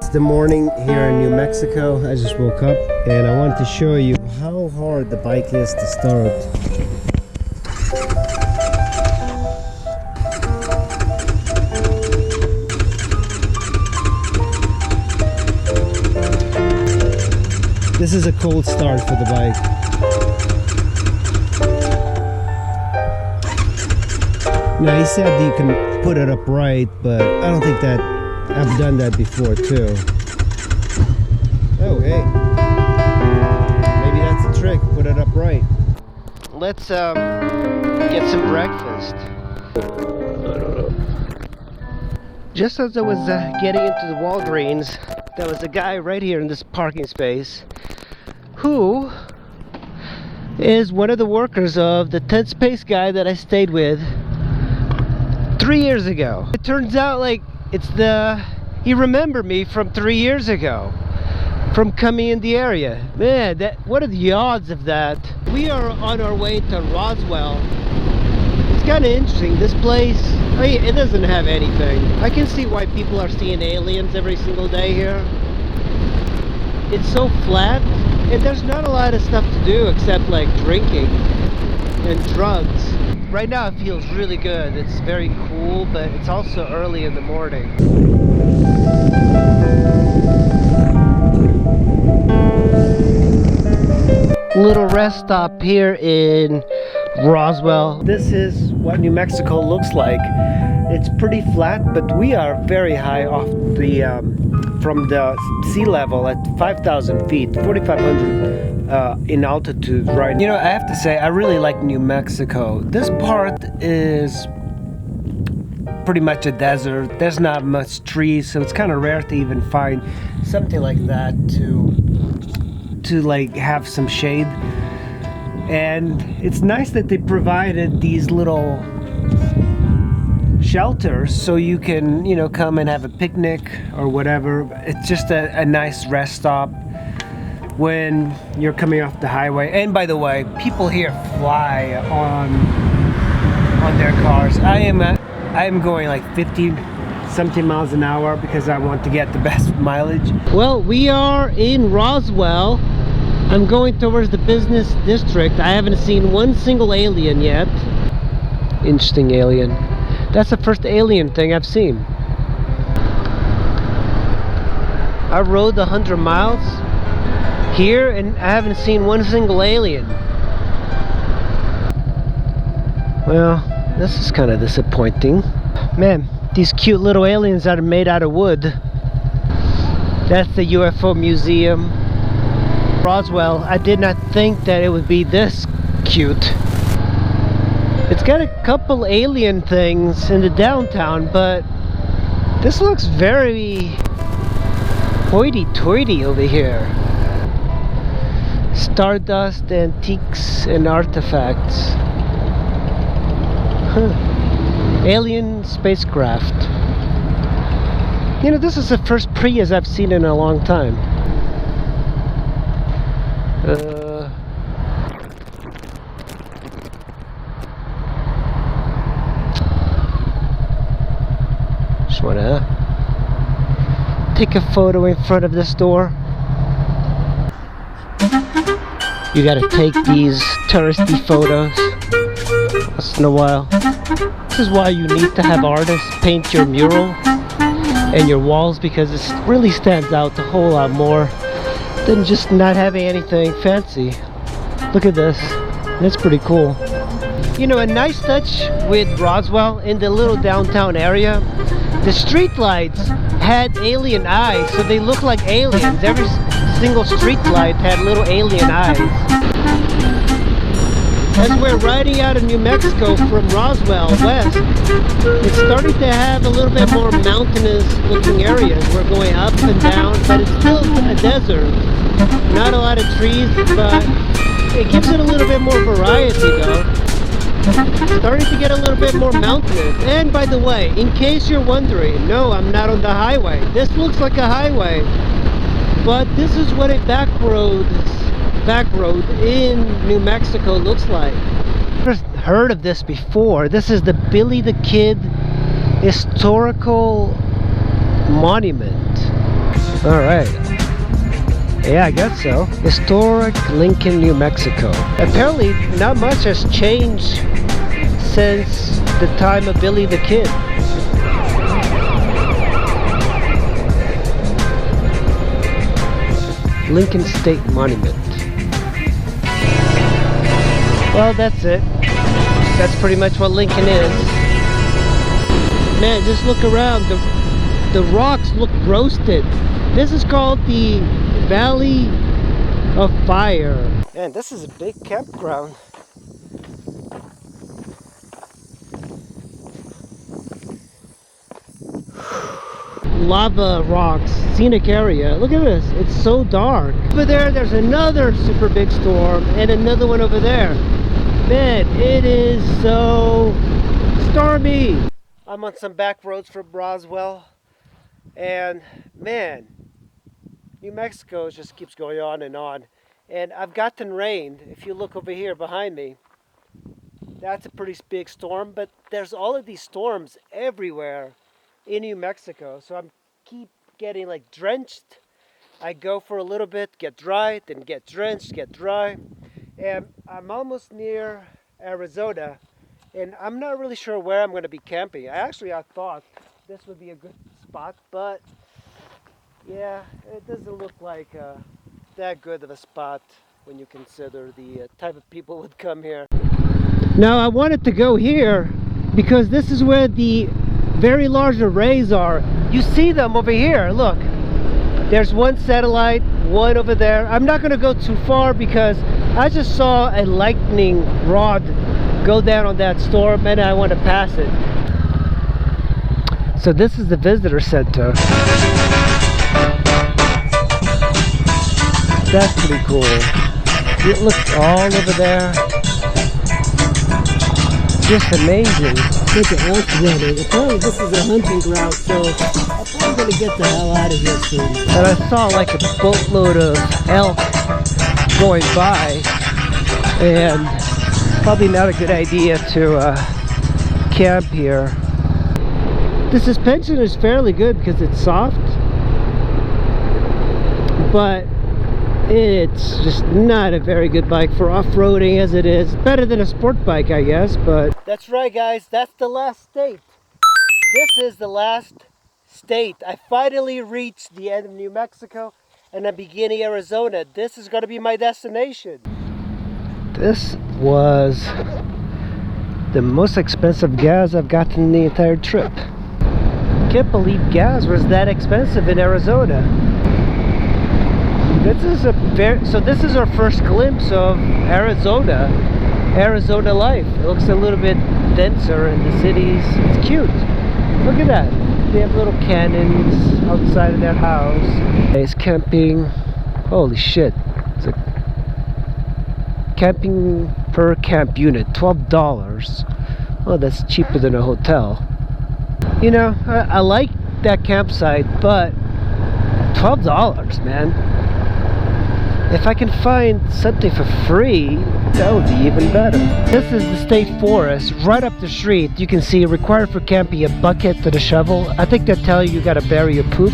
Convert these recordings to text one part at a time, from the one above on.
It's the morning here in New Mexico. I just woke up and I wanted to show you how hard the bike is to start. This is a cold start for the bike. Now he said you can put it upright, but I don't think that I've done that before too. Oh hey, maybe that's the trick, put it upright. Let's get some breakfast. Just as I was getting into the Walgreens, there was a guy right here in this parking space who is one of the workers of the tent space guy that I stayed with 3 years ago. It turns out like he remembered me from 3 years ago from coming in the area. Man, what are the odds of that? We are on our way to Roswell. It's kind of interesting. This place, I mean, it doesn't have anything. I can see why people are seeing aliens every single day here. It's so flat and there's not a lot of stuff to do except like drinking and drugs. Right now it feels really good. It's very cool, but it's also early in the morning. Little rest stop here in Roswell. This is what New Mexico looks like. It's pretty flat, but we are very high off the from the sea level at 5,000 feet, 4,500 in altitude, right? You know, I have to say, I really like New Mexico. This part is pretty much a desert. There's not much trees, so it's kind of rare to even find something like that to like have some shade. And it's nice that they provided these little shelters so you can, you know, come and have a picnic or whatever. It's just a nice rest stop when you're coming off the highway. And by the way, people here fly on their cars. I am going like 50 something miles an hour because I want to get the best mileage. Well, we are in Roswell. I'm going towards the business district. I haven't seen one single alien yet. Interesting alien. That's the first alien thing I've seen. I rode 100 miles here and I haven't seen one single alien. Well, this is kind of disappointing. Man, these cute little aliens that are made out of wood. That's the UFO museum. Roswell, I did not think that it would be this cute. It's got a couple alien things in the downtown, but this looks very hoity-toity over here. Stardust, antiques, and artifacts. Huh. Alien spacecraft. You know, this is the first Prius I've seen in a long time. Just wanna take a photo in front of this door. You gotta take these touristy photos once in a while. This is why you need to have artists paint your mural and your walls, because it really stands out a whole lot more than just not having anything fancy. Look at this. That's pretty cool. You know, a nice touch with Roswell in the little downtown area, the street lights had alien eyes, so they look like aliens. Every single street light had little alien eyes. As we're riding out of New Mexico from Roswell west, it's starting to have a little bit more mountainous looking areas. We're going up and down, but it's still a desert. Not a lot of trees, but it gives it a little bit more variety though. Starting to get a little bit more mountainous. And by the way, in case you're wondering, no, I'm not on the highway. This looks like a highway, but this is what a back road in New Mexico looks like. I've never heard of this before. This is the Billy the Kid Historical Monument. All right. Yeah, I guess so. Historic Lincoln, New Mexico. Apparently, not much has changed since the time of Billy the Kid. Lincoln State Monument. Well, that's it. That's pretty much what Lincoln is. Man, just look around. The rocks look roasted. This is called the Valley of Fire. Man, this is a big campground. Lava rocks, scenic area. Look at this, it's so dark. Over there, there's another super big storm and another one over there. Man, it is so stormy. I'm on some back roads from Roswell, and man, New Mexico just keeps going on. And I've gotten rain. If you look over here behind me, that's a pretty big storm, but there's all of these storms everywhere in New Mexico, so I'm keep getting like drenched. I go for a little bit, get dry, then get drenched, get dry, and I'm almost near Arizona, and I'm not really sure where I'm going to be camping. I thought this would be a good spot, but yeah, it doesn't look like that good of a spot when you consider the type of people would come here. Now I wanted to go here because this is where the very large arrays are. You see them over here, look. There's one satellite, one over there. I'm not gonna go too far because I just saw a lightning rod go down on that storm and I want to pass it. So this is the visitor center. That's pretty cool. It looks all over there. Just amazing. Look at elk running. Apparently this is a hunting ground, so I'm probably gonna get the hell out of here soon. And I saw like a boatload of elk going by, and probably not a good idea to camp here. The suspension is fairly good because it's soft, but it's just not a very good bike for off-roading as it is. Better than a sport bike, I guess, but... That's right, guys. That's the last state. This is the last state. I finally reached the end of New Mexico and I'm beginning Arizona. This is going to be my destination. This was the most expensive gas I've gotten the entire trip. Can't believe gas was that expensive in Arizona. This is our first glimpse of Arizona life. It looks a little bit denser in the cities. It's cute. Look at that. They have little cannons outside of their house. It's camping. Holy shit. It's a camping per camp unit, $12. Oh, that's cheaper than a hotel. You know, I like that campsite, but $12, man. If I can find something for free, that would be even better. This is the state forest right up the street. You can see required for camping a bucket and a shovel. I think they tell you gotta bury your poop.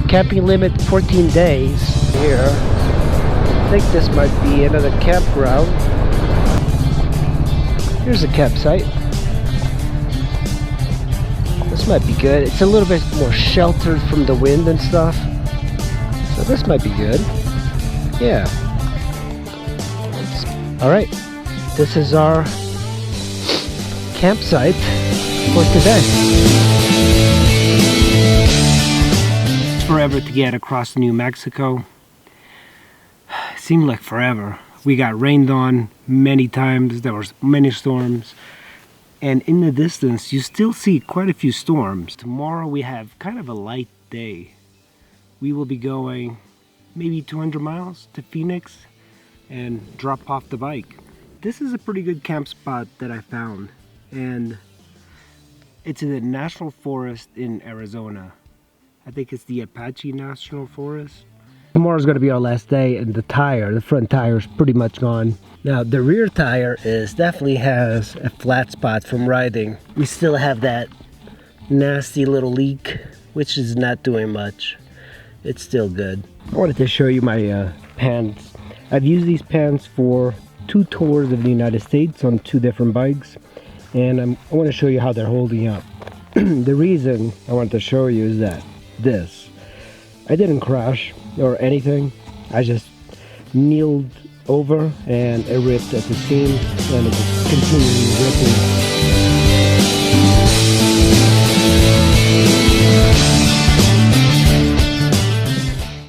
Camping limit 14 days. Here, I think this might be another campground. Here's a campsite. This might be good. It's a little bit more sheltered from the wind and stuff. So this might be good. Yeah. Alright. This is our campsite for today. It's forever to get across New Mexico. It seemed like forever. We got rained on many times. There was many storms. And in the distance, you still see quite a few storms. Tomorrow we have kind of a light day. We will be going maybe 200 miles to Phoenix and drop off the bike. This is a pretty good camp spot that I found, and it's in the national forest in Arizona. I think it's the Apache National Forest. Tomorrow's going to be our last day, and the front tire is pretty much gone. Now the rear tire definitely has a flat spot from riding. We still have that nasty little leak, which is not doing much. it's still good. I wanted to show you my pants. I've used these pants for 2 tours of the United States on 2 different bikes, and I want to show you how they're holding up. The reason I wanted to show you is that I didn't crash or anything. I just kneeled over and it ripped at the seam, and it just continued ripping.